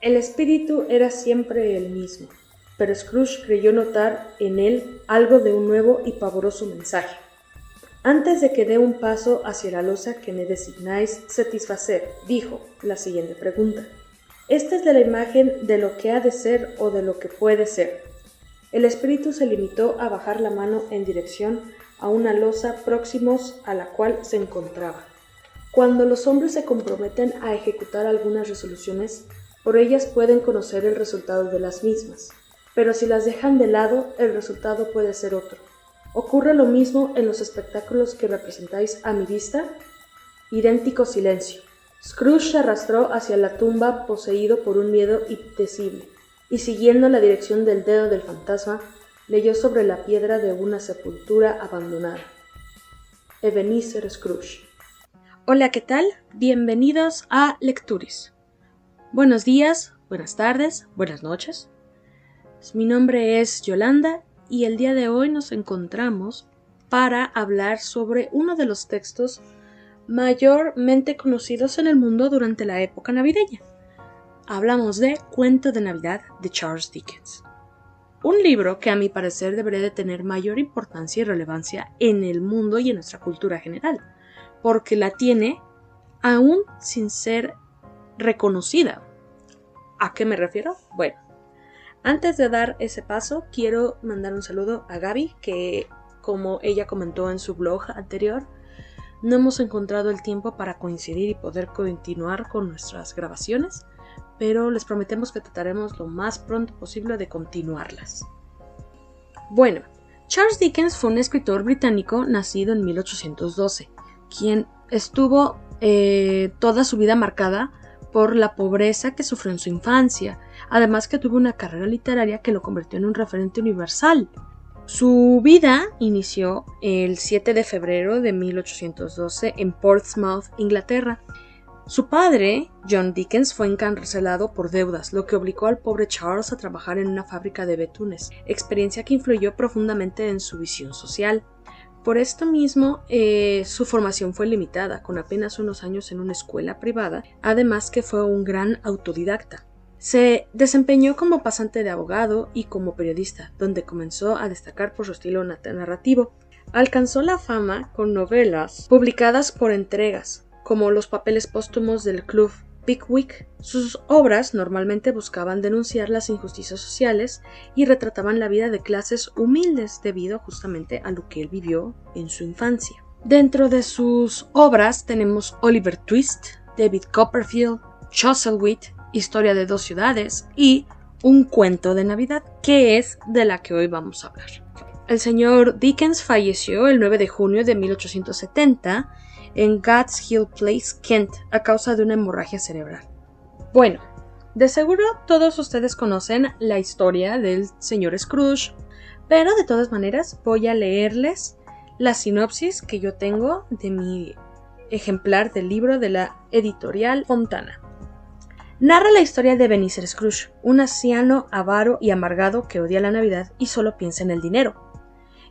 El espíritu era siempre el mismo, pero Scrooge creyó notar en él algo de un nuevo y pavoroso mensaje. Antes de que dé un paso hacia la losa que me designáis satisfacer, dijo la siguiente pregunta. Esta es de la imagen de lo que ha de ser o de lo que puede ser. El espíritu se limitó a bajar la mano en dirección a una losa próximos a la cual se encontraba. Cuando los hombres se comprometen a ejecutar algunas resoluciones, por ellas pueden conocer el resultado de las mismas, pero si las dejan de lado, el resultado puede ser otro. ¿Ocurre lo mismo en los espectáculos que representáis a mi vista? Idéntico silencio. Scrooge se arrastró hacia la tumba poseído por un miedo indecible, y siguiendo la dirección del dedo del fantasma, leyó sobre la piedra de una sepultura abandonada. Ebenezer Scrooge. Hola, ¿qué tal? Bienvenidos a Lecturis. Buenos días, buenas tardes, buenas noches. Mi nombre es Yolanda y el día de hoy nos encontramos para hablar sobre uno de los textos mayormente conocidos en el mundo durante la época navideña. Hablamos de Cuento de Navidad de Charles Dickens. Un libro que a mi parecer debería de tener mayor importancia y relevancia en el mundo y en nuestra cultura general, porque la tiene aún sin ser reconocida. ¿A qué me refiero? Bueno, antes de dar ese paso, quiero mandar un saludo a Gaby, que como ella comentó en su blog anterior, no hemos encontrado el tiempo para coincidir y poder continuar con nuestras grabaciones, pero les prometemos que trataremos lo más pronto posible de continuarlas. Bueno, Charles Dickens fue un escritor británico nacido en 1812, quien estuvo toda su vida marcada por la pobreza que sufrió en su infancia, además que tuvo una carrera literaria que lo convirtió en un referente universal. Su vida inició el 7 de febrero de 1812 en Portsmouth, Inglaterra. Su padre, John Dickens, fue encarcelado por deudas, lo que obligó al pobre Charles a trabajar en una fábrica de betunes, experiencia que influyó profundamente en su visión social. Por esto mismo, su formación fue limitada, con apenas unos años en una escuela privada, además que fue un gran autodidacta. Se desempeñó como pasante de abogado y como periodista, donde comenzó a destacar por su estilo narrativo. Alcanzó la fama con novelas publicadas por entregas, como los papeles póstumos del Club Pickwick. Sus obras normalmente buscaban denunciar las injusticias sociales y retrataban la vida de clases humildes debido justamente a lo que él vivió en su infancia. Dentro de sus obras tenemos Oliver Twist, David Copperfield, Chuzzlewit, Historia de dos ciudades y Un cuento de Navidad, que es de la que hoy vamos a hablar. El señor Dickens falleció el 9 de junio de 1870 en Gads Hill Place, Kent, a causa de una hemorragia cerebral. Bueno, de seguro todos ustedes conocen la historia del señor Scrooge, pero de todas maneras voy a leerles la sinopsis que yo tengo de mi ejemplar del libro de la editorial Fontana. Narra la historia de Ebenezer Scrooge, un anciano avaro y amargado que odia la Navidad y solo piensa en el dinero.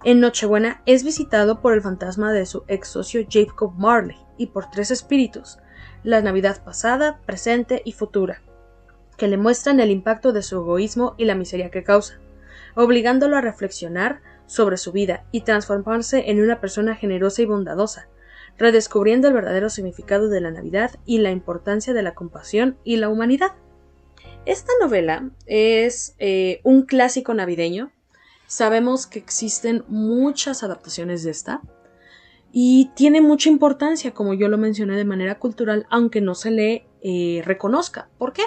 En Nochebuena es visitado por el fantasma de su ex socio Jacob Marley y por tres espíritus, la Navidad pasada, presente y futura, que le muestran el impacto de su egoísmo y la miseria que causa, obligándolo a reflexionar sobre su vida y transformarse en una persona generosa y bondadosa, redescubriendo el verdadero significado de la Navidad y la importancia de la compasión y la humanidad. Esta novela es un clásico navideño. Sabemos que existen muchas adaptaciones de esta y tiene mucha importancia, como yo lo mencioné, de manera cultural, aunque no se le reconozca. ¿Por qué?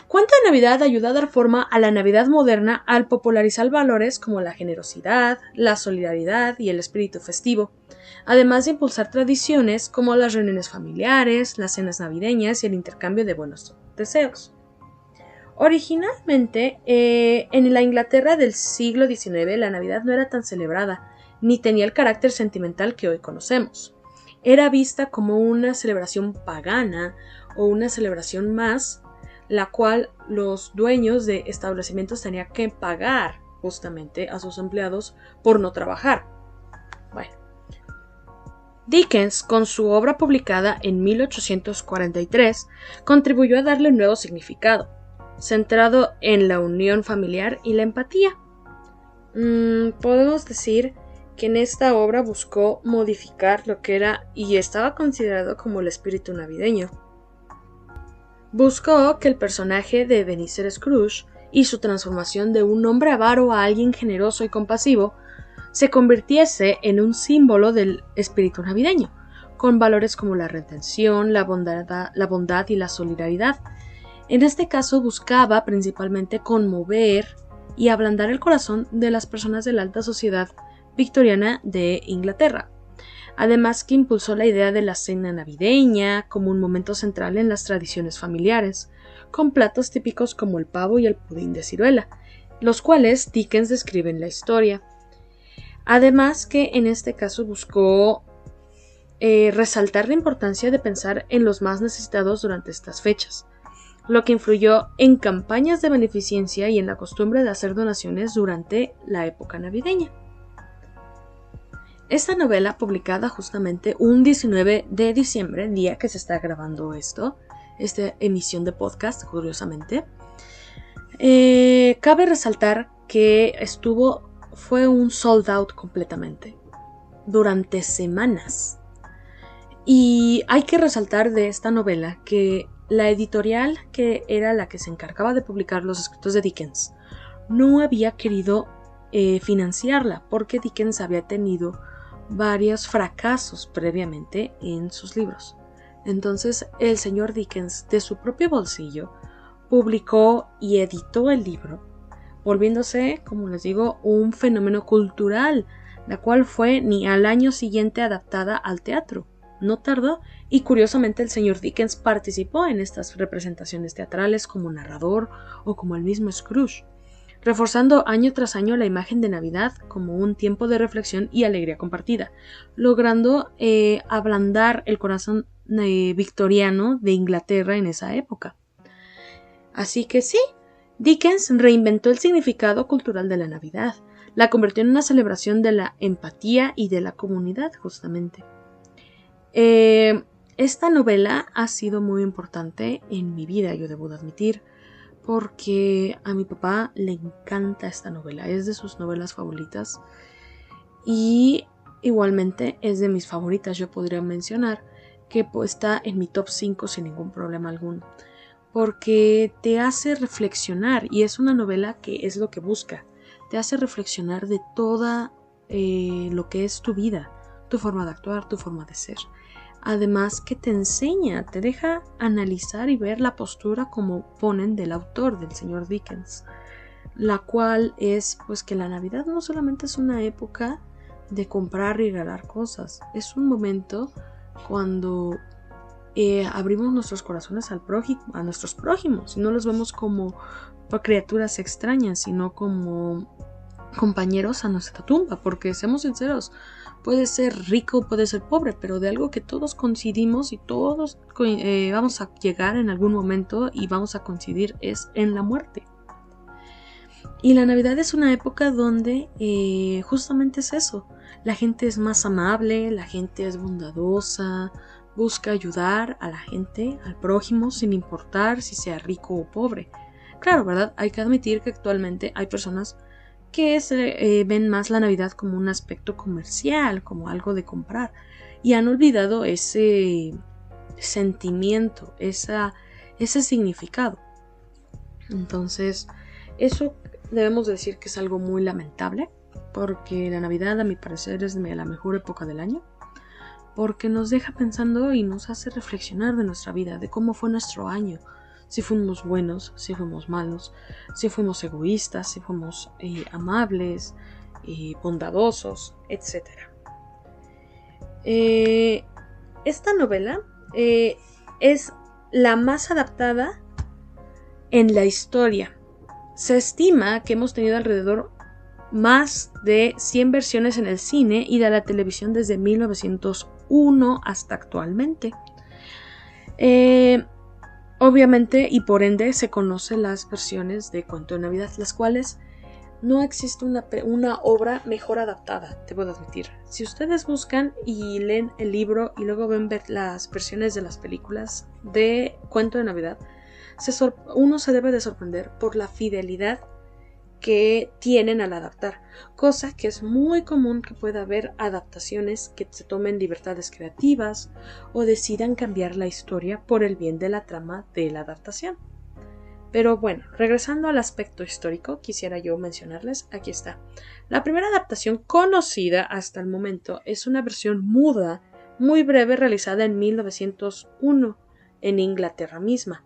Cuento de Navidad ayuda a dar forma a la Navidad moderna al popularizar valores como la generosidad, la solidaridad y el espíritu festivo, además de impulsar tradiciones como las reuniones familiares, las cenas navideñas y el intercambio de buenos deseos. Originalmente, en la Inglaterra del siglo XIX, la Navidad no era tan celebrada, ni tenía el carácter sentimental que hoy conocemos. Era vista como una celebración pagana o una celebración más, la cual los dueños de establecimientos tenían que pagar justamente a sus empleados por no trabajar. Bueno, Dickens, con su obra publicada en 1843, contribuyó a darle un nuevo significado, centrado en la unión familiar y la empatía. Podemos decir que en esta obra buscó modificar lo que era y estaba considerado como el espíritu navideño. Buscó que el personaje de Ebenezer Scrooge y su transformación de un hombre avaro a alguien generoso y compasivo se convirtiese en un símbolo del espíritu navideño, con valores como la retención, la bondad y la solidaridad. En este caso buscaba principalmente conmover y ablandar el corazón de las personas de la alta sociedad victoriana de Inglaterra. Además que impulsó la idea de la cena navideña como un momento central en las tradiciones familiares, con platos típicos como el pavo y el pudín de ciruela, los cuales Dickens describe en la historia. Además que en este caso buscó resaltar la importancia de pensar en los más necesitados durante estas fechas, lo que influyó en campañas de beneficencia y en la costumbre de hacer donaciones durante la época navideña. Esta novela, publicada justamente un 19 de diciembre, día que se está grabando esta emisión de podcast, curiosamente, cabe resaltar que fue un sold out completamente, durante semanas. Y hay que resaltar de esta novela que la editorial, que era la que se encargaba de publicar los escritos de Dickens, no había querido financiarla, porque Dickens había tenido varios fracasos previamente en sus libros. Entonces el señor Dickens, de su propio bolsillo, publicó y editó el libro, volviéndose, como les digo, un fenómeno cultural, la cual fue ni al año siguiente adaptada al teatro. No tardó, y curiosamente el señor Dickens participó en estas representaciones teatrales como narrador o como el mismo Scrooge, reforzando año tras año la imagen de Navidad como un tiempo de reflexión y alegría compartida, logrando ablandar el corazón victoriano de Inglaterra en esa época. Así que sí, Dickens reinventó el significado cultural de la Navidad, la convirtió en una celebración de la empatía y de la comunidad, justamente. Esta novela ha sido muy importante en mi vida, yo debo de admitir, porque a mi papá le encanta esta novela, es de sus novelas favoritas y igualmente es de mis favoritas. Yo podría mencionar que está en mi top 5 sin ningún problema alguno, porque te hace reflexionar, y es una novela que es lo que busca, te hace reflexionar de toda lo que es tu vida, tu forma de actuar, tu forma de ser. Además que te enseña, te deja analizar y ver la postura como ponen del autor, del señor Dickens, la cual es pues que la Navidad no solamente es una época de comprar y regalar cosas, es un momento cuando abrimos nuestros corazones a nuestros prójimos, y no los vemos como criaturas extrañas, sino como compañeros a nuestra tumba, porque seamos sinceros, puede ser rico, puede ser pobre, pero de algo que todos coincidimos y todos vamos a llegar en algún momento y vamos a coincidir es en la muerte. Y la Navidad es una época donde justamente es eso, la gente es más amable, la gente es bondadosa, busca ayudar a la gente, al prójimo, sin importar si sea rico o pobre. Claro, ¿verdad? Hay que admitir que actualmente hay personas que ven más la Navidad como un aspecto comercial, como algo de comprar, y han olvidado ese sentimiento, ese significado. Entonces, eso debemos decir que es algo muy lamentable, porque la Navidad, a mi parecer, es la mejor época del año, porque nos deja pensando y nos hace reflexionar de nuestra vida, de cómo fue nuestro año, si fuimos buenos, si fuimos malos, si fuimos egoístas, si fuimos amables, bondadosos, etc. Esta novela es la más adaptada en la historia. Se estima que hemos tenido alrededor más de 100 versiones en el cine y de la televisión desde 1901 hasta actualmente. Obviamente y por ende se conocen las versiones de Cuento de Navidad, las cuales no existe una obra mejor adaptada, te puedo admitir. Si ustedes buscan y leen el libro y luego ven las versiones de las películas de Cuento de Navidad, uno se debe de sorprender por la fidelidad que tienen al adaptar, cosa que es muy común que pueda haber adaptaciones que se tomen libertades creativas o decidan cambiar la historia por el bien de la trama de la adaptación. Pero bueno, regresando al aspecto histórico, quisiera yo mencionarles, aquí está. La primera adaptación conocida hasta el momento es una versión muda, muy breve, realizada en 1901 en Inglaterra misma,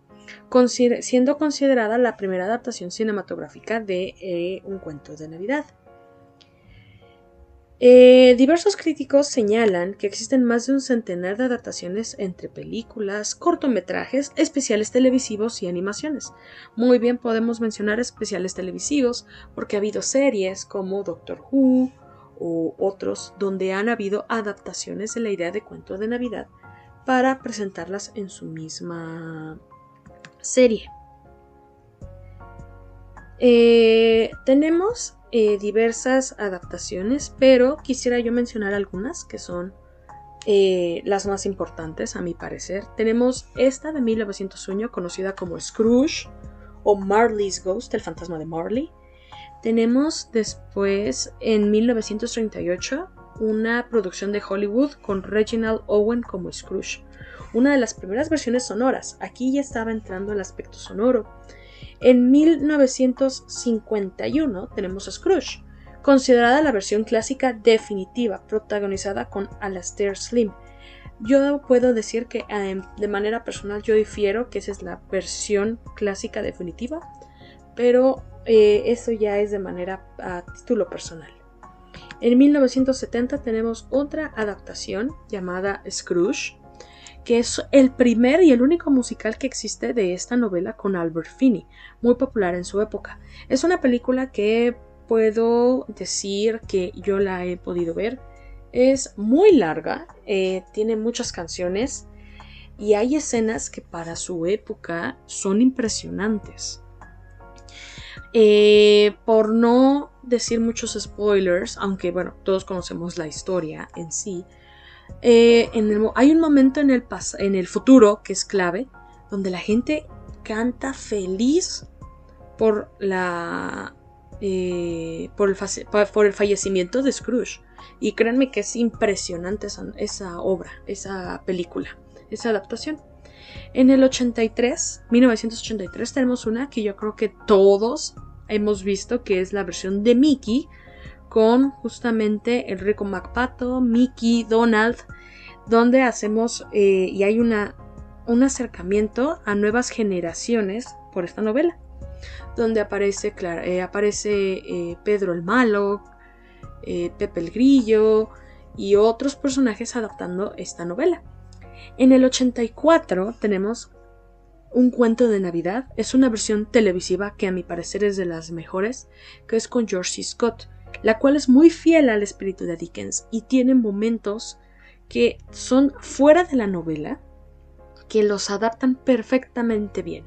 siendo considerada la primera adaptación cinematográfica de Un cuento de Navidad. Diversos críticos señalan que existen más de un centenar de adaptaciones entre películas, cortometrajes, especiales televisivos y animaciones. Muy bien podemos mencionar especiales televisivos porque ha habido series como Doctor Who o otros donde han habido adaptaciones de la idea de Cuento de Navidad para presentarlas en su misma serie. Tenemos diversas adaptaciones, pero quisiera yo mencionar algunas que son las más importantes a mi parecer. Tenemos esta de 1901 conocida como Scrooge o Marley's Ghost, el fantasma de Marley. Tenemos después en 1938 una producción de Hollywood con Reginald Owen como Scrooge, una de las primeras versiones sonoras. Aquí ya estaba entrando el aspecto sonoro. En 1951 tenemos a Scrooge, considerada la versión clásica definitiva, protagonizada con Alastair Slim. Yo puedo decir que de manera personal yo difiero que esa es la versión clásica definitiva, pero eso ya es de manera a título personal. En 1970 tenemos otra adaptación llamada Scrooge, que es el primer y el único musical que existe de esta novela con Albert Finney, muy popular en su época. Es una película que puedo decir que yo la he podido ver. Es muy larga, tiene muchas canciones y hay escenas que para su época son impresionantes. Por no decir muchos spoilers, aunque bueno, todos conocemos la historia en sí, hay un momento en el futuro que es clave, donde la gente canta feliz por el fallecimiento de Scrooge. Y créanme que es impresionante esa obra, esa película, esa adaptación. En el 1983 tenemos una que yo creo que todos hemos visto, que es la versión de Mickey, con justamente Enrico McPato, Mickey, Donald, donde hacemos y hay un acercamiento a nuevas generaciones por esta novela, donde aparece Pedro el Malo, Pepe el Grillo y otros personajes adaptando esta novela. En el 84 tenemos Un cuento de Navidad. Es una versión televisiva que a mi parecer es de las mejores, que es con George C. Scott, la cual es muy fiel al espíritu de Dickens y tiene momentos que son fuera de la novela que los adaptan perfectamente bien.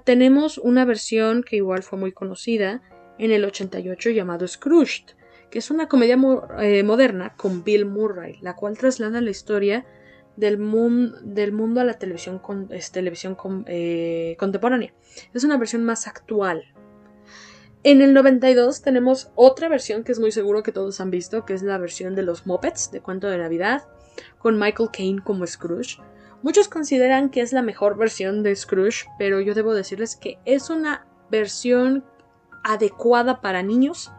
Tenemos una versión que igual fue muy conocida en el 88 llamado Scrooged, que es una comedia moderna con Bill Murray, la cual traslada la historia del mundo a la televisión contemporánea. Es una versión más actual. En el 92 tenemos otra versión que es muy seguro que todos han visto, que es la versión de los Muppets de Cuento de Navidad, con Michael Caine como Scrooge. Muchos consideran que es la mejor versión de Scrooge, pero yo debo decirles que es una versión adecuada para niños,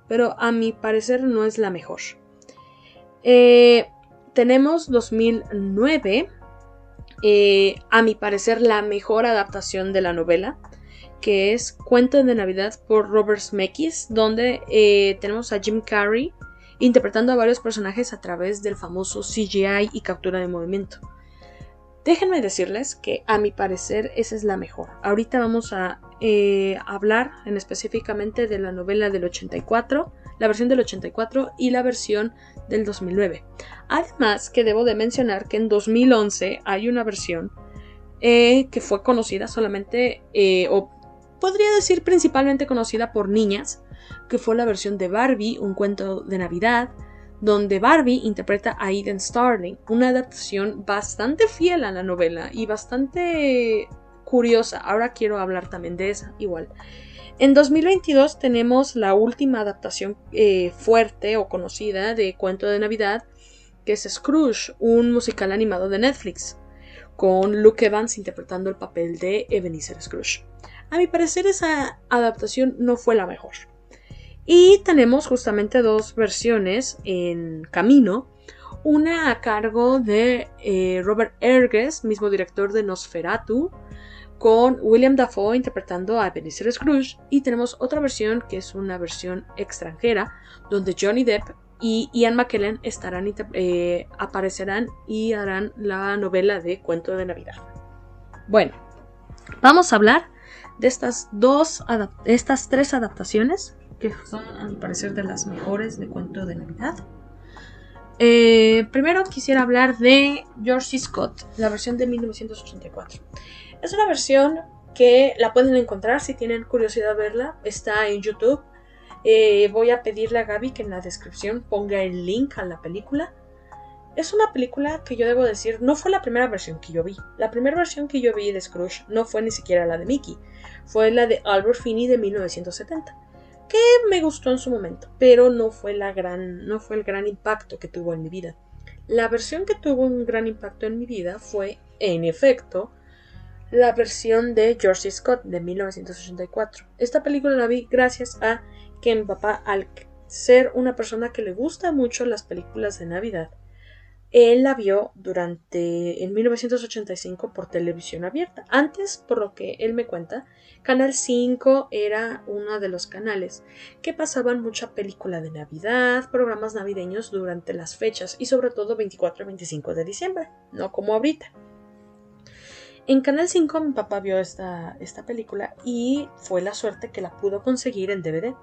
pero a mi parecer no es la mejor. Tenemos 2009, a mi parecer la mejor adaptación de la novela, que es Cuento de Navidad por Robert Zemeckis, donde tenemos a Jim Carrey interpretando a varios personajes a través del famoso CGI y captura de movimiento. Déjenme decirles que a mi parecer esa es la mejor. Ahorita vamos a hablar específicamente de la novela del 84, la versión del 84 y la versión del 2009. Además que debo de mencionar que en 2011 hay una versión que fue conocida solamente podría decir principalmente conocida por niñas, que fue la versión de Barbie, un cuento de Navidad, donde Barbie interpreta a Eden Starling, una adaptación bastante fiel a la novela y bastante curiosa. Ahora quiero hablar también de esa, igual. En 2022 tenemos la última adaptación fuerte o conocida de cuento de Navidad, que es Scrooge, un musical animado de Netflix, con Luke Evans interpretando el papel de Ebenezer Scrooge. A mi parecer esa adaptación no fue la mejor. Y tenemos justamente dos versiones en camino. Una a cargo de Robert Eggers, mismo director de Nosferatu, con William Dafoe interpretando a Ebenezer Scrooge. Y tenemos otra versión que es una versión extranjera, donde Johnny Depp y Ian McKellen aparecerán y harán la novela de Cuento de Navidad. Bueno, vamos a hablar de estas tres adaptaciones, que son, a mi parecer, de las mejores de Cuento de Navidad. Primero quisiera hablar de George C. Scott, la versión de 1984. Es una versión que la pueden encontrar si tienen curiosidad de verla. Está en YouTube. Voy a pedirle a Gaby que en la descripción ponga el link a la película. Es una película que yo debo decir, no fue la primera versión que yo vi. La primera versión que yo vi de Scrooge no fue ni siquiera la de Mickey. Fue la de Albert Finney de 1970. Que me gustó en su momento, pero no fue el gran impacto que tuvo en mi vida. La versión que tuvo un gran impacto en mi vida fue, en efecto, la versión de George C. Scott de 1984. Esta película la vi gracias a que mi papá, al ser una persona que le gusta mucho las películas de Navidad, él la vio en 1985 por televisión abierta. Antes, por lo que él me cuenta, Canal 5 era uno de los canales que pasaban mucha película de Navidad, programas navideños durante las fechas y sobre todo 24 y 25 de diciembre, no como ahorita. En Canal 5 mi papá vio esta película y fue la suerte que la pudo conseguir en DVD.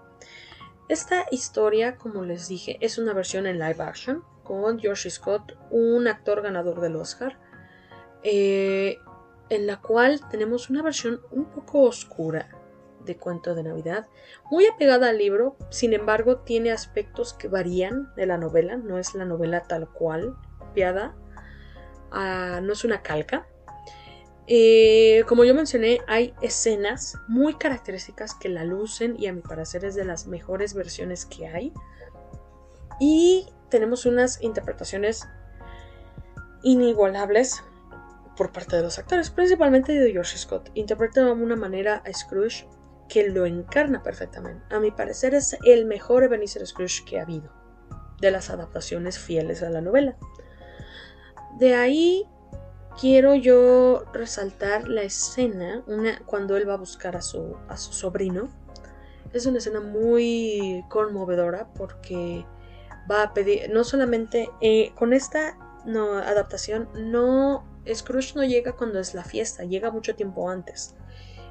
Esta historia, como les dije, es una versión en live action con George Scott, un actor ganador del Oscar, en la cual tenemos una versión un poco oscura de Cuento de Navidad, muy apegada al libro. Sin embargo, tiene aspectos que varían de la novela, no es la novela tal cual copiada, no es una calca. Como yo mencioné, hay escenas muy características que la lucen y a mi parecer es de las mejores versiones que hay. Y tenemos unas interpretaciones inigualables por parte de los actores, principalmente de George Scott. Interpreta de una manera a Scrooge que lo encarna perfectamente. A mi parecer es el mejor Ebenezer Scrooge que ha habido de las adaptaciones fieles a la novela. De ahí quiero yo resaltar la escena cuando él va a buscar a su sobrino. Es una escena muy conmovedora porque va a pedir, no solamente con esta adaptación, Scrooge no llega cuando es la fiesta, llega mucho tiempo antes.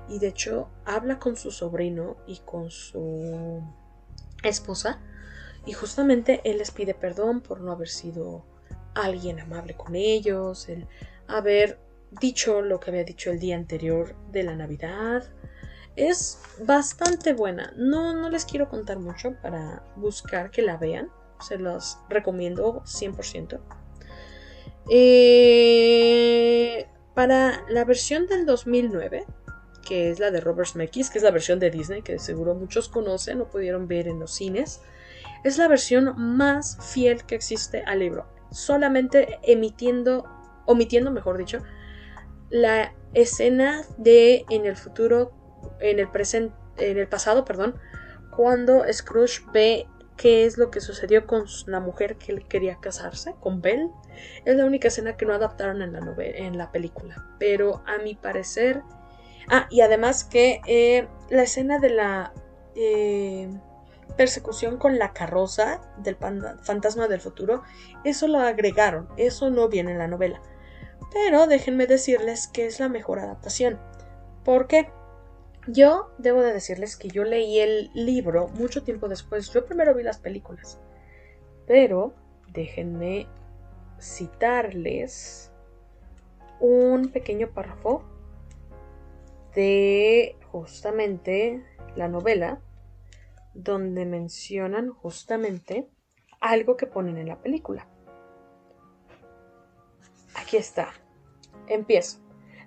Y de hecho habla con su sobrino y con su esposa y justamente él les pide perdón por no haber sido alguien amable con ellos, el haber dicho lo que había dicho el día anterior de la Navidad. Es bastante buena. No les quiero contar mucho para buscar que la vean. Se los recomiendo 100%. Para la versión del 2009, que es la de Robert Zemeckis, que es la versión de Disney, que seguro muchos conocen o pudieron ver en los cines, es la versión más fiel que existe al libro. Solamente omitiendo, mejor dicho, la escena de en el pasado, cuando Scrooge ve qué es lo que sucedió con la mujer que él quería casarse, con Belle. Es la única escena que no adaptaron en la película, pero a mi parecer, y además que la escena de la persecución con la carroza del fantasma del futuro, eso lo agregaron, eso no viene en la novela. Pero déjenme decirles que es la mejor adaptación. ¿Por qué? Yo debo de decirles que yo leí el libro mucho tiempo después. Yo primero vi las películas. Pero déjenme citarles un pequeño párrafo de justamente la novela, donde mencionan justamente algo que ponen en la película. Aquí está. Empiezo.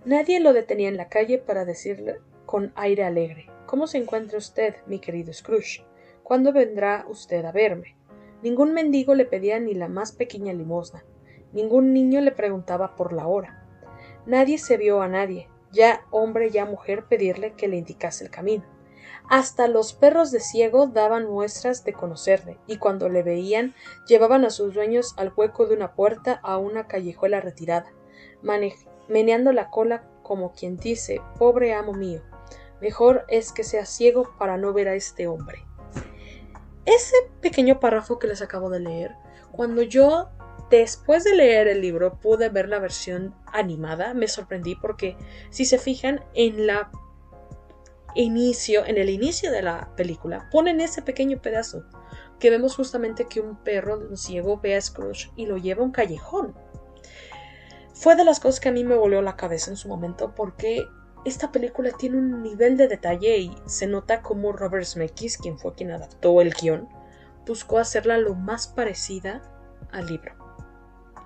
Nadie lo detenía en la calle para decirle con aire alegre: ¿Cómo se encuentra usted, mi querido Scrooge? ¿Cuándo vendrá usted a verme? Ningún mendigo le pedía ni la más pequeña limosna. Ningún niño le preguntaba por la hora. Nadie se vio a nadie, ya hombre ya mujer, pedirle que le indicase el camino. Hasta los perros de ciego daban muestras de conocerle, y cuando le veían llevaban a sus dueños al hueco de una puerta a una callejuela retirada, meneando la cola como quien dice: pobre amo mío, mejor es que sea ciego para no ver a este hombre. Ese pequeño párrafo que les acabo de leer, cuando yo después de leer el libro pude ver la versión animada, me sorprendí porque si se fijan en el inicio de la película, ponen ese pequeño pedazo que vemos justamente que un perro de un ciego ve a Scrooge y lo lleva a un callejón. Fue de las cosas que a mí me voló la cabeza en su momento, porque esta película tiene un nivel de detalle y se nota como Robert Zemeckis, quien fue quien adaptó el guión, buscó hacerla lo más parecida al libro.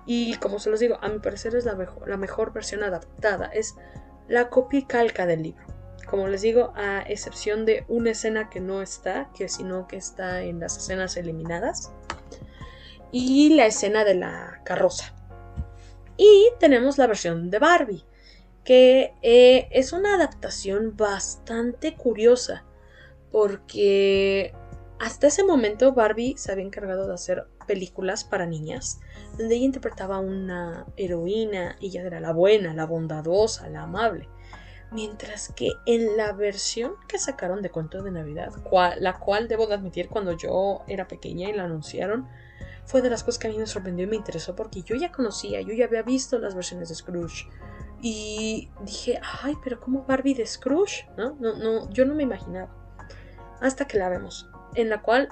Y como se los digo, a mi parecer es la mejor versión adaptada, es la copia y calca del libro. Como les digo, a excepción de una escena que no está, sino que está en las escenas eliminadas, y la escena de la carroza. Y tenemos la versión de Barbie, que es una adaptación bastante curiosa, porque hasta ese momento Barbie se había encargado de hacer películas para niñas, donde ella interpretaba a una heroína, ella era la buena, la bondadosa, la amable. Mientras que en la versión que sacaron de Cuento de Navidad, la cual debo de admitir cuando yo era pequeña y la anunciaron, fue de las cosas que a mí me sorprendió y me interesó, porque yo ya había visto las versiones de Scrooge y dije, ay, pero ¿cómo Barbie de Scrooge? No, yo no me imaginaba. Hasta que la vemos, en la cual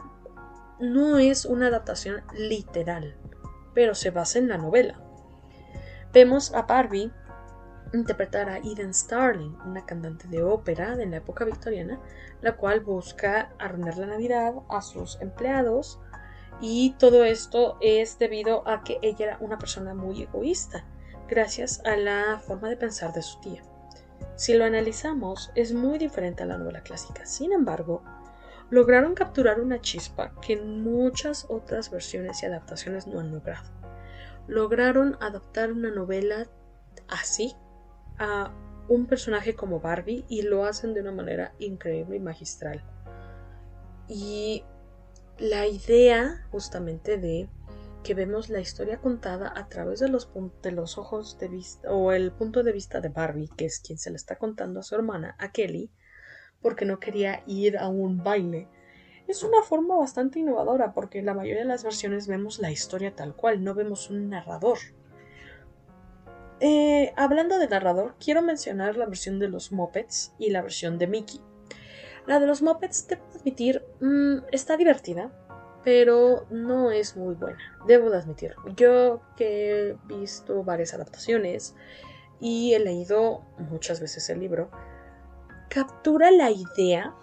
no es una adaptación literal, pero se basa en la novela. Vemos a Barbie interpretar a Eden Starling, una cantante de ópera de la época victoriana, la cual busca arruinar la Navidad a sus empleados, y todo esto es debido a que ella era una persona muy egoísta, gracias a la forma de pensar de su tía. Si lo analizamos, es muy diferente a la novela clásica. Sin embargo, lograron capturar una chispa que en muchas otras versiones y adaptaciones no han logrado. Lograron adaptar una novela así a un personaje como Barbie y lo hacen de una manera increíble y magistral. Y la idea justamente de que vemos la historia contada a través de los ojos de vista, o el punto de vista de Barbie, que es quien se le está contando a su hermana, a Kelly, porque no quería ir a un baile, es una forma bastante innovadora, porque en la mayoría de las versiones vemos la historia tal cual, no vemos un narrador. Hablando de narrador, quiero mencionar la versión de los Muppets y la versión de Mickey. La de los Muppets, debo admitir, está divertida, pero no es muy buena, debo de admitir. Yo que he visto varias adaptaciones y he leído muchas veces el libro, captura la idea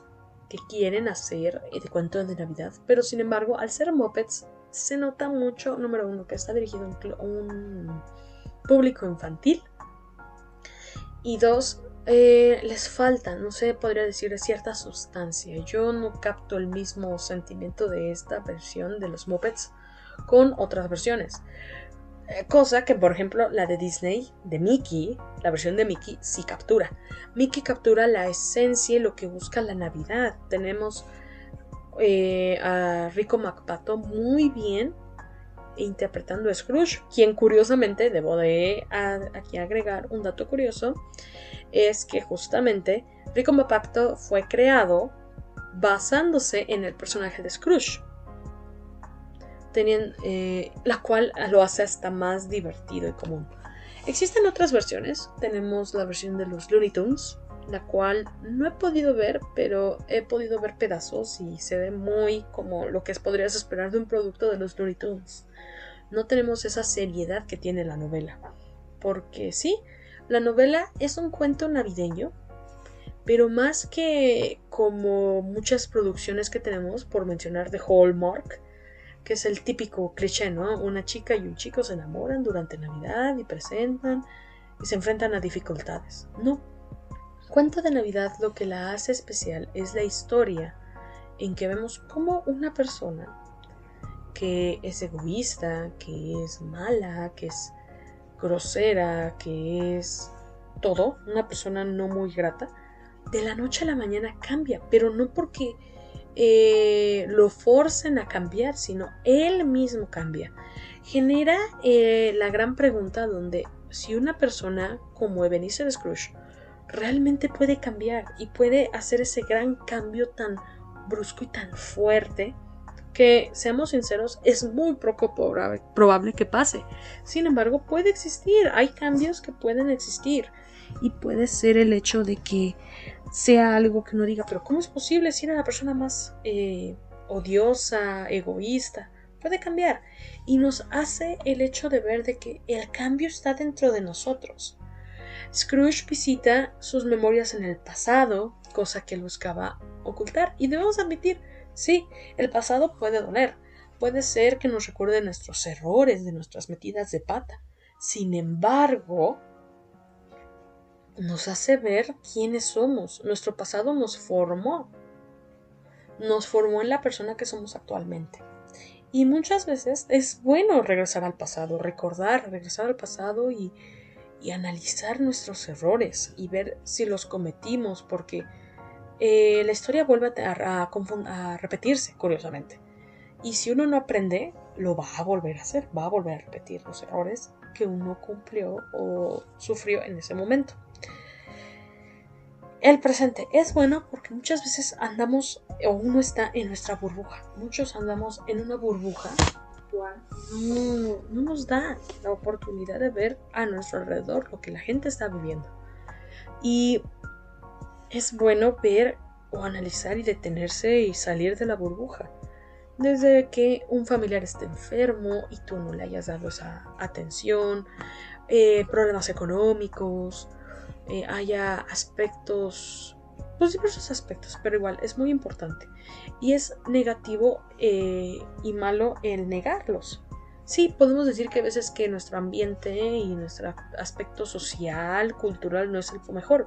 que quieren hacer de Cuento de Navidad, pero sin embargo, al ser Muppets, se nota mucho, número uno, que está dirigido a un público infantil, y dos, les falta, no sé, podría decir, cierta sustancia. Yo no capto el mismo sentimiento de esta versión de los Muppets con otras versiones, cosa que, por ejemplo, la de Disney, de Mickey, la versión de Mickey sí captura. Mickey captura la esencia y lo que busca la Navidad. Tenemos a Rico McPato muy bien interpretando a Scrooge, quien curiosamente, debo de aquí agregar un dato curioso, es que justamente Rico McPato fue creado basándose en el personaje de Scrooge, la cual lo hace hasta más divertido y común. Existen otras versiones, tenemos la versión de los Looney Tunes, la cual no he podido ver, pero he podido ver pedazos y se ve muy como lo que podrías esperar de un producto de los Looney Tunes. No tenemos esa seriedad que tiene la novela, porque sí, la novela es un cuento navideño, pero más que como muchas producciones que tenemos, por mencionar de Hallmark, que es el típico cliché, ¿no? Una chica y un chico se enamoran durante Navidad y presentan y se enfrentan a dificultades. No. Cuento de Navidad lo que la hace especial es la historia en que vemos cómo una persona que es egoísta, que es mala, que es grosera, que es todo, una persona no muy grata, de la noche a la mañana cambia, pero no porque lo forcen a cambiar, sino él mismo cambia. Genera la gran pregunta donde si una persona como Ebenezer Scrooge realmente puede cambiar y puede hacer ese gran cambio tan brusco y tan fuerte que, seamos sinceros, es muy poco probable que pase. Sin embargo, puede existir, hay cambios que pueden existir y puede ser el hecho de que sea algo que uno diga, pero ¿cómo es posible si era la persona más odiosa, egoísta? Puede cambiar y nos hace el hecho de ver de que el cambio está dentro de nosotros. Scrooge visita sus memorias en el pasado, cosa que él buscaba ocultar, y debemos admitir, sí, el pasado puede doler, puede ser que nos recuerde nuestros errores, de nuestras metidas de pata. Sin embargo, nos hace ver quiénes somos. Nuestro pasado nos formó en la persona que somos actualmente. Y muchas veces es bueno regresar al pasado, regresar al pasado y analizar nuestros errores y ver si los cometimos, porque la historia vuelve a repetirse, curiosamente. Y si uno no aprende, lo va a volver a hacer, va a volver a repetir los errores que uno cumplió o sufrió en ese momento. El presente es bueno porque muchas veces andamos o uno está en nuestra burbuja. Muchos andamos en una burbuja cual no nos da la oportunidad de ver a nuestro alrededor lo que la gente está viviendo. Y es bueno ver o analizar y detenerse y salir de la burbuja. Desde que un familiar esté enfermo y tú no le hayas dado esa atención, problemas económicos, haya aspectos, pues diversos aspectos, pero igual es muy importante. Y es negativo y malo el negarlos. Sí, podemos decir que a veces que nuestro ambiente y nuestro aspecto social, cultural no es el mejor.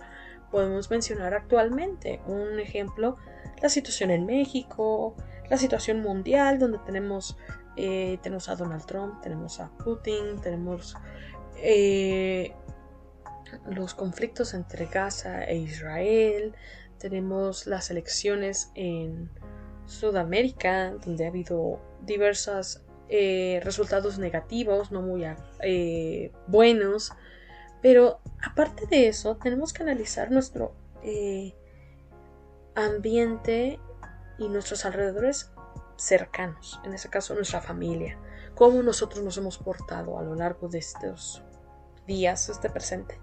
Podemos mencionar actualmente un ejemplo, la situación en México, la situación mundial donde tenemos a Donald Trump, tenemos a Putin, tenemos los conflictos entre Gaza e Israel, tenemos las elecciones en Sudamérica donde ha habido diversos resultados negativos, no muy buenos, pero aparte de eso tenemos que analizar nuestro ambiente y nuestros alrededores cercanos, en este caso nuestra familia, cómo nosotros nos hemos portado a lo largo de estos días, este presente.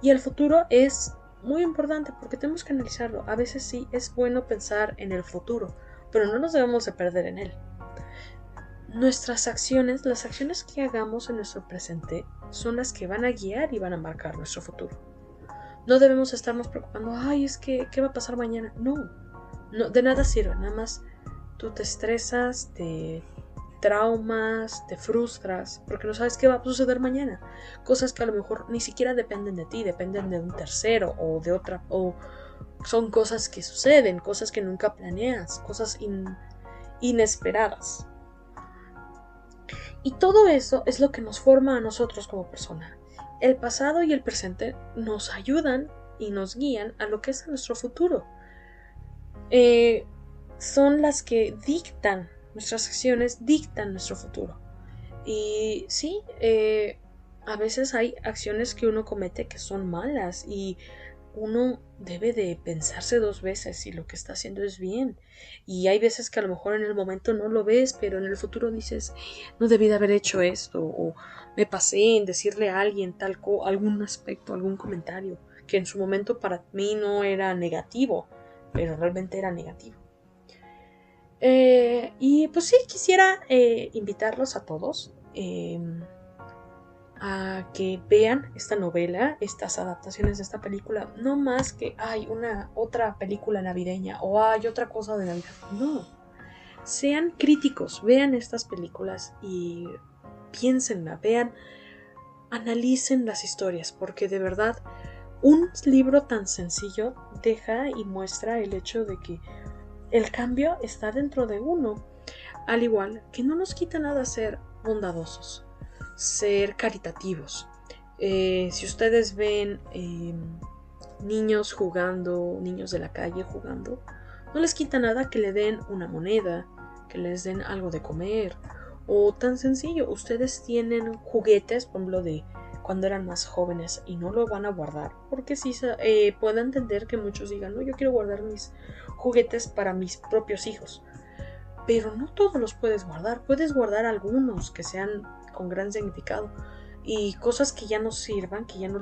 Y el futuro es muy importante porque tenemos que analizarlo. A veces sí es bueno pensar en el futuro, pero no nos debemos de perder en él. Nuestras acciones, las acciones que hagamos en nuestro presente, son las que van a guiar y van a marcar nuestro futuro. No debemos estarnos preocupando, es que, ¿qué va a pasar mañana? No, de nada sirve, nada más tú te estresas, te traumas, te frustras, porque no sabes qué va a suceder mañana. Cosas que a lo mejor ni siquiera dependen de ti, dependen de un tercero o de otra, o son cosas que suceden, cosas que nunca planeas, cosas inesperadas. Y todo eso es lo que nos forma a nosotros como persona. El pasado y el presente nos ayudan y nos guían a lo que es nuestro futuro. Son las que dictan, nuestras acciones dictan nuestro futuro. Y sí, a veces hay acciones que uno comete que son malas y uno debe de pensarse 2 veces si lo que está haciendo es bien. Y hay veces que a lo mejor en el momento no lo ves, pero en el futuro dices, no debí de haber hecho esto, o me pasé en decirle a alguien algún aspecto, algún comentario, que en su momento para mí no era negativo, pero realmente era negativo. Y pues sí, quisiera invitarlos a todos a que vean esta novela, estas adaptaciones de esta película, no más que hay una otra película navideña o hay otra cosa de Navidad. No, sean críticos, vean estas películas y piénsenla, vean, analicen las historias, porque de verdad un libro tan sencillo deja y muestra el hecho de que el cambio está dentro de uno, al igual que no nos quita nada ser bondadosos, ser caritativos. Si ustedes ven niños jugando, niños de la calle jugando, no les quita nada que le den una moneda, que les den algo de comer, o tan sencillo, ustedes tienen juguetes, por ejemplo, de cuando eran más jóvenes y no lo van a guardar, porque sí puedo entender que muchos digan, no, yo quiero guardar mis juguetes para mis propios hijos, pero no todos los puedes guardar algunos que sean con gran significado y cosas que ya no sirvan, que ya no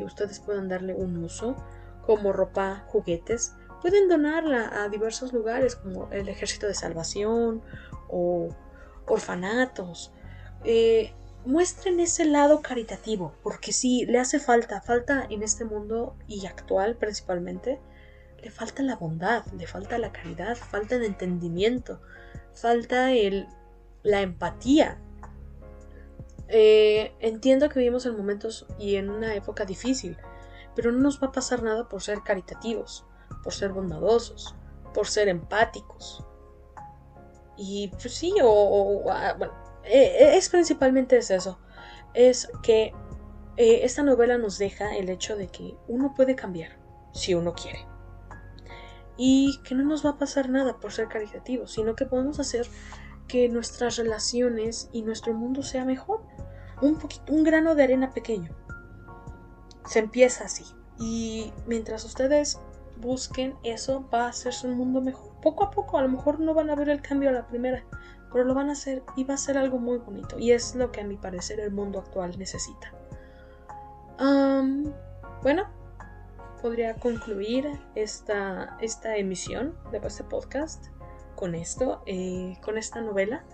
ustedes puedan darle un uso, como ropa, juguetes, pueden donarla a diversos lugares como el Ejército de Salvación o orfanatos. Muestren ese lado caritativo, porque sí, le hace falta en este mundo y actual principalmente, le falta la bondad, le falta la caridad, falta el entendimiento, falta la empatía. Entiendo que vivimos en momentos y en una época difícil, pero no nos va a pasar nada por ser caritativos, por ser bondadosos, por ser empáticos. Y pues sí, bueno, es principalmente eso, es que esta novela nos deja el hecho de que uno puede cambiar si uno quiere y que no nos va a pasar nada por ser caritativos, sino que podemos hacer que nuestras relaciones y nuestro mundo sea mejor, un grano de arena pequeño. Se empieza así y mientras ustedes busquen eso, va a hacerse un mundo mejor poco a poco. A lo mejor no van a ver el cambio a la primera, pero lo van a hacer y va a ser algo muy bonito, y es lo que a mi parecer el mundo actual necesita. Bueno, podría concluir esta emisión de este podcast con esto, con esta novela,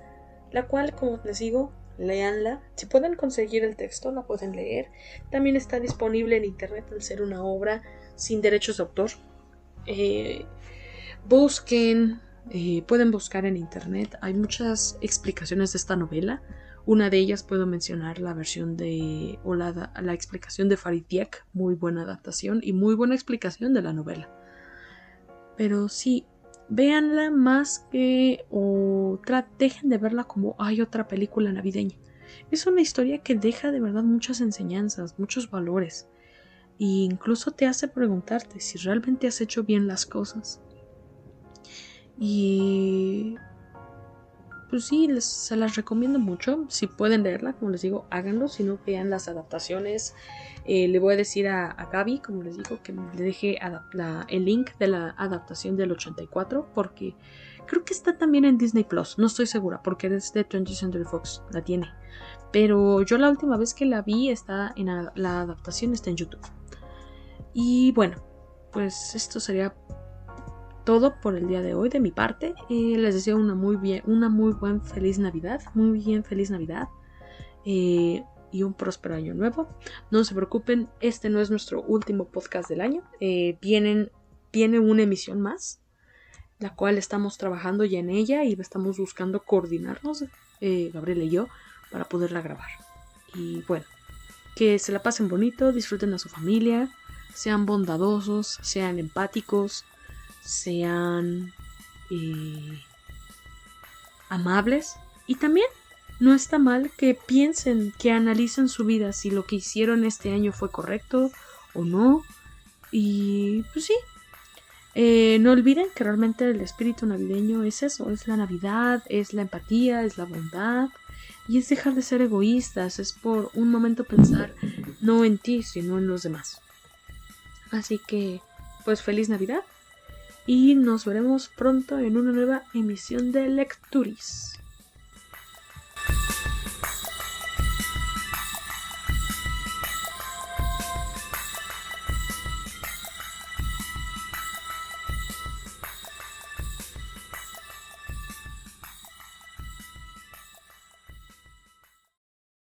la cual, como les digo, léanla. Si pueden conseguir el texto, la pueden leer. También está disponible en internet al ser una obra sin derechos de autor. Busquen, pueden buscar en internet, hay muchas explicaciones de esta novela. Una de ellas puedo mencionar la versión la explicación de Farid Diak, muy buena adaptación y muy buena explicación de la novela. Pero sí, véanla más que dejen de verla como hay otra película navideña. Es una historia que deja de verdad muchas enseñanzas, muchos valores, e incluso te hace preguntarte si realmente has hecho bien las cosas. Y pues sí, se las recomiendo mucho. Si pueden leerla, como les digo, háganlo. Si no, vean las adaptaciones. Le voy a decir a Gaby, como les digo, que le deje el link de la adaptación del 84, porque creo que está también en Disney Plus. No estoy segura, porque es de 20th Century Fox, la tiene. Pero yo la última vez que la vi, la adaptación está en YouTube. Y bueno, pues esto sería todo por el día de hoy de mi parte. Les deseo una muy buena feliz Navidad, y un próspero año nuevo. No se preocupen, este no es nuestro último podcast del año. Viene una emisión más, la cual estamos trabajando ya en ella y estamos buscando coordinarnos, Gabriela y yo, para poderla grabar. Y bueno, que se la pasen bonito, disfruten a su familia, sean bondadosos, sean empáticos, sean amables, y también no está mal que piensen, que analicen su vida, si lo que hicieron este año fue correcto o no. Y pues sí, no olviden que realmente el espíritu navideño es eso, es la Navidad, es la empatía, es la bondad, y es dejar de ser egoístas, es por un momento pensar no en ti, sino en los demás. Así que pues feliz Navidad y nos veremos pronto en una nueva emisión de Lecturis.